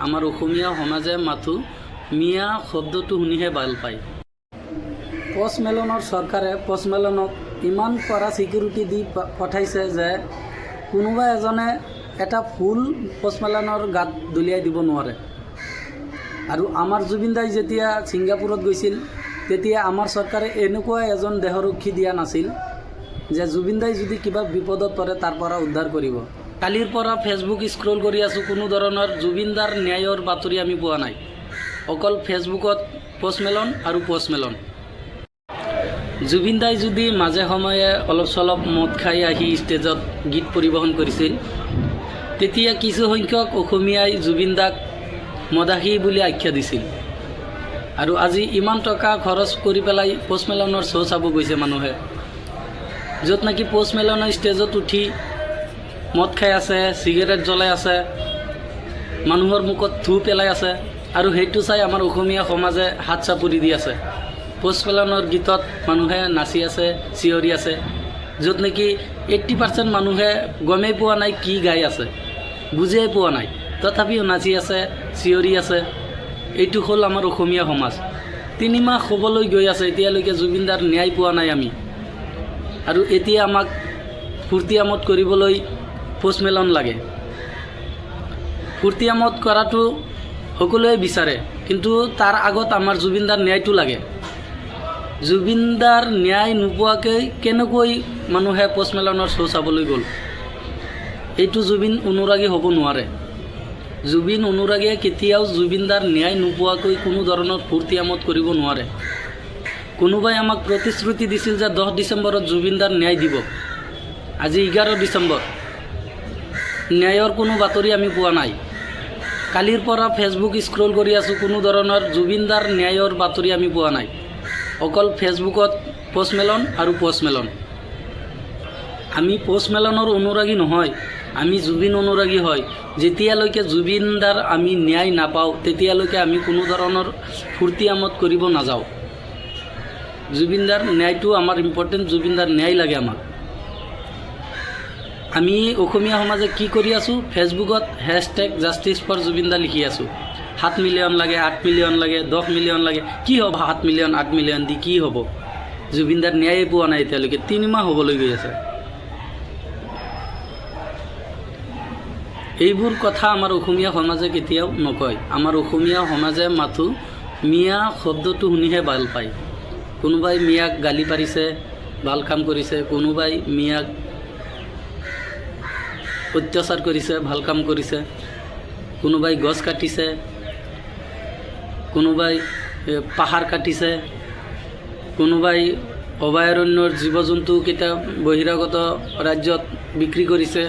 আমাৰ অসমীয়া সমাজে মাথো মিয়া শব্দটো শুনিহে ভাল পায়। পষ্টমেলনৰ চৰকাৰে পষ্টমেলনক ইমান কৰা ছিকিউৰিটি দি পঠাইছে যে কোনোবা এজনে এটা ফুল পষ্টমেলনৰ গাত দলিয়াই দিব নোৱাৰে। আৰু আমাৰ জুবিন দাই যেতিয়া ছিংগাপুৰত গৈছিল তেতিয়া আমাৰ চৰকাৰে এনেকুৱা এজন দেহৰক্ষী দিয়া নাছিল যে জুবিন দাই যদি কিবা বিপদত পৰে তাৰ পৰা উদ্ধাৰ কৰিব। কালিৰ পৰা ফেচবুক স্ক্ৰল কৰি আছোঁ, কোনো ধৰণৰ জুবিন দাৰ ন্যায়ৰ বাতৰি আমি পোৱা নাই। অকল ফেচবুকত পষ্টমেলন আৰু পষ্টমেলন। জুবিন দাই যদি মাজে সময়ে অলপ চলপ মদ খাই আহি ষ্টেজত গীত পৰিৱেশন কৰিছিল তেতিয়া কিছু সংখ্যক অসমীয়াই জুবিন দাক মদাহী বুলি আখ্যা দিছিল। আৰু আজি ইমান টকা খৰচ কৰি পেলাই পষ্টমেলনৰ শ্ব' চাব গৈছে মানুহে, য'ত নেকি পষ্টমেলনৰ ষ্টেজত উঠি মদ খাই আছে, চিগাৰেট জ্বলাই আছে, মানুহৰ মুখত থু পেলাই আছে, আৰু সেইটো চাই আমাৰ অসমীয়া সমাজে হাত চাপৰি দি আছে। পষ্টমেলনৰ গীতত মানুহে নাচি আছে, চিঞৰি আছে, য'ত নেকি 80% মানুহে গমেই পোৱা নাই কি গাই আছে, বুজিয়েই পোৱা নাই, তথাপিও নাচি আছে, চিঞৰি আছে। এইটো হ'ল আমাৰ অসমীয়া সমাজ। 3 মাহ হ'বলৈ গৈ আছে, এতিয়ালৈকে জুবিন দাৰ ন্যায় পোৱা নাই আমি। আৰু এতিয়া আমাক ফূৰ্তি আমোদ কৰিবলৈ পষ্টমেলন লাগে। ফূৰ্তি আমোদ কৰাটো সকলোৱে বিচাৰে, কিন্তু তাৰ আগত আমাৰ জুবিন দাৰ ন্যায়টো লাগে। জুবিন দাৰ ন্যায় নোপোৱাকৈ কেনেকৈ মানুহে পষ্টমেলনৰ শ্ব' চাবলৈ গ'ল? এইটো জুবিন অনুৰাগী হ'ব নোৱাৰে। জুবিন অনুৰাগীয়ে কেতিয়াও জুবিন দাৰ ন্যায় নোপোৱাকৈ কোনো ধৰণৰ ফূৰ্তি আমোদ কৰিব নোৱাৰে। কোনোবাই আমাক প্ৰতিশ্ৰুতি দিছিল যে 10 ডিচেম্বৰত জুবিন দাৰ ন্যায় দিব। আজি 11 ডিচেম্বৰ, ন্যায়ৰ কোনো বাতৰি আমি পোৱা নাই। কালিৰ পৰা ফেচবুক স্ক্ৰল কৰি আছোঁ, কোনো ধৰণৰ জুবিন দাৰ ন্যায়ৰ বাতৰি আমি পোৱা নাই। অকল ফেচবুকত পষ্টমেলন আৰু পষ্টমেলন। আমি পষ্টমেলনৰ অনুৰাগী নহয়, আমি জুবিন অনুৰাগী হয়। যেতিয়ালৈকে জুবিন দাৰ আমি ন্যায় নাপাওঁ তেতিয়ালৈকে আমি কোনো ধৰণৰ ফূৰ্তি আমোদ কৰিব নাযাওঁ। জুবিন দাৰ ন্যায়টো আমাৰ ইম্পৰ্টেণ্ট, জুবিন দাৰ ন্যায় লাগে আমাক। আমি অসমীয়া সমাজে কি কৰি আছোঁ? ফেচবুকত #জাষ্টিছ ফৰ জুবিন দা লিখি আছোঁ। 7 মিলিয়ন লাগে, 8 মিলিয়ন লাগে, 10 মিলিয়ন লাগে। কি হ'ব 7 মিলিয়ন 8 মিলিয়ন দি কি হ'ব? জুবিন দাৰ ন্যায় পোৱা নাই এতিয়ালৈকে, 3 মাহ হ'বলৈ গৈ আছে। এইবোৰ কথা আমাৰ অসমীয়া সমাজে কেতিয়াও নকয়। আমাৰ অসমীয়া সমাজে মাথো মিয়া শব্দটো শুনিহে ভাল পায়। কোনোবাই মিয়াক গালি পাৰিছে, ভাল কাম কৰিছে, কোনোবাই মিয়াক অত্যাচাৰ কৰিছে, ভাল কাম কৰিছে, কোনোবাই গছ কাটিছে, কোনোবাই পাহাৰ কাটিছে, কোনোবাই অভয়াৰণ্যৰ জীৱ জন্তুকেইটা বহিৰাগত ৰাজ্যত বিক্ৰী কৰিছে।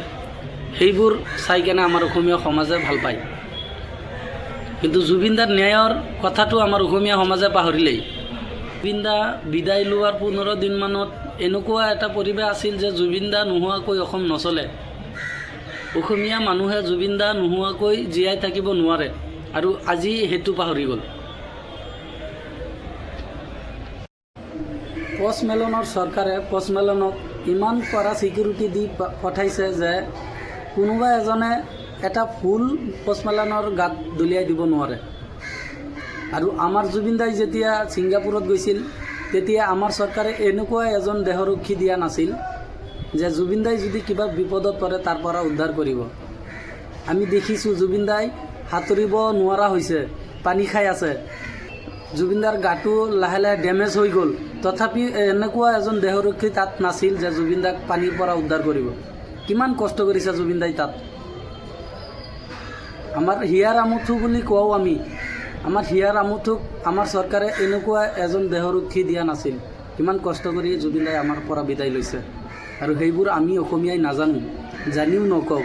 সেইবোৰ চাই কেনে আমাৰ অসমীয়া সমাজে ভাল পায়। কিন্তু জুবিন দাৰ ন্যায়ৰ কথাটো আমাৰ অসমীয়া সমাজে পাহৰিলেই। জুবিন দা বিদায় লোৱাৰ 15 দিনমানত এনেকুৱা এটা পৰিৱেশ আছিল যে জুবিন দা নোহোৱাকৈ অসম নচলে। অসমীয়া মানুহে জুবিন দা নোহোৱাকৈ জীয়াই থাকিব নোৱাৰে, আৰু আজি সেইটো পাহৰি গ'ল। পষ্টমেলনৰ চৰকাৰে পষ্টমেলনক ইমান কৰা ছিকিউৰিটি দি পঠাইছে যে কোনোবা এজনে এটা ফুল পষ্টমেলনৰ গাত দলিয়াই দিব নোৱাৰে। আৰু আমাৰ জুবিন দাই যেতিয়া ছিংগাপুৰত গৈছিল তেতিয়া আমাৰ চৰকাৰে এনেকুৱা এজন দেহৰক্ষী দিয়া নাছিল যে জুবিন দাই যদি কিবা বিপদত পৰে তাৰ পৰা উদ্ধাৰ কৰিব। আমি দেখিছোঁ জুবিন দাই সাঁতুৰিব নোৱাৰা হৈছে, পানী খাই আছে। জুবিন দাৰ গাটো লাহে লাহে ডেমেজ হৈ গ'ল, তথাপি এনেকুৱা এজন দেহৰক্ষী তাত নাছিল যে জুবিন দাক পানীৰ পৰা উদ্ধাৰ কৰিব। কিমান কষ্ট কৰিছে জুবিন দাই তাত। আমাৰ হিয়াৰ আমঠু বুলি কওঁ আমি, আমাৰ হিয়াৰ আমঠুক আমাৰ চৰকাৰে এনেকুৱা এজন দেহৰক্ষী দিয়া নাছিল। কিমান কষ্ট কৰি জুবিন দাই আমাৰ পৰা বিদায় লৈছে, আৰু সেইবোৰ আমি অসমীয়াই নাজানো, জানিও নকওঁ।